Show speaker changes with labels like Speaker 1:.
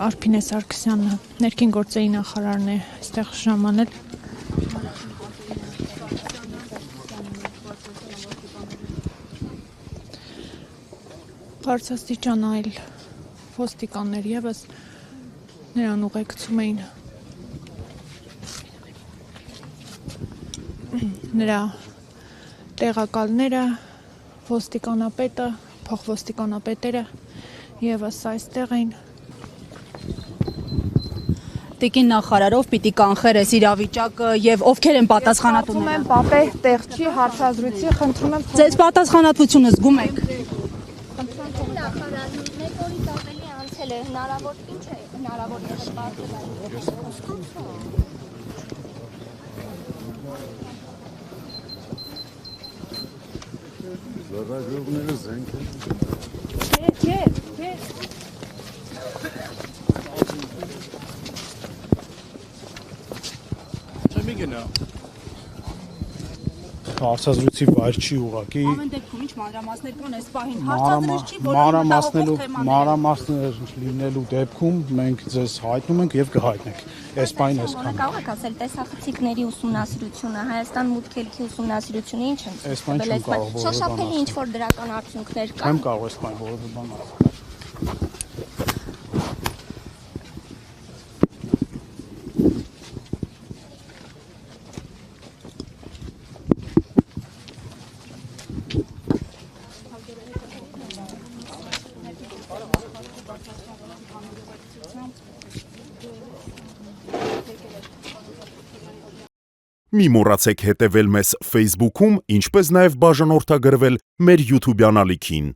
Speaker 1: Արփինե Սարգսյանը, ներքին գործերի նախարարն է այստեղ ժամանել։ Բարձրաստիճան այլ ոստիկաններ ևս նրան ուղեկցում էին։ Նրա տեղակալները, ոստիկանապետը, փոխոստիկանապետերը ևս այստեղ էին։
Speaker 2: Տիկին նախարարով պիտի կանխեր այս իրավիճակը եւ ովքեր են պատասխանատուները։
Speaker 3: Եմ պապե տեղ չի հարցազրույցի, խնդրում եմ
Speaker 2: Ձեզ պատասխանատվությունը զգում եք։
Speaker 4: Նախարարն մեկ օրից ավելի անցել է, հնարավոր ինչ է, հնարավոր է սպասել։
Speaker 5: Լրագրողները զենք են։
Speaker 3: Չէ։
Speaker 5: Չեմ գնա։
Speaker 6: Հարցազրույցի վայր չի ուղղակի
Speaker 2: Ամեն դեպքում ինչ մանրամասներ կան այս պահին։ Հարցազրույց չի, որ
Speaker 6: մանրամասներ լինելու դեպքում մենք ձեզ հայտնում ենք եւ կհայտնենք։ Այս պահին այսքան։
Speaker 4: Կարող եք ասել տեսախցիկների ուսումնասիրությունը, Հայաստան մուտքելքի ուսումնասիրությունը ինչ են։
Speaker 6: Այս պահին չեմ կարող որևէ բան
Speaker 4: Շոշափելի ինչ որ դրական արդյունքներ կան։
Speaker 6: Չեմ կարող այս պահին որևէ բան ասել։
Speaker 7: Մի մոռացեք հետևել մեզ Facebook-ում, ինչպես նաև բաժանորդագրվել մեր YouTube-յան ալիքին։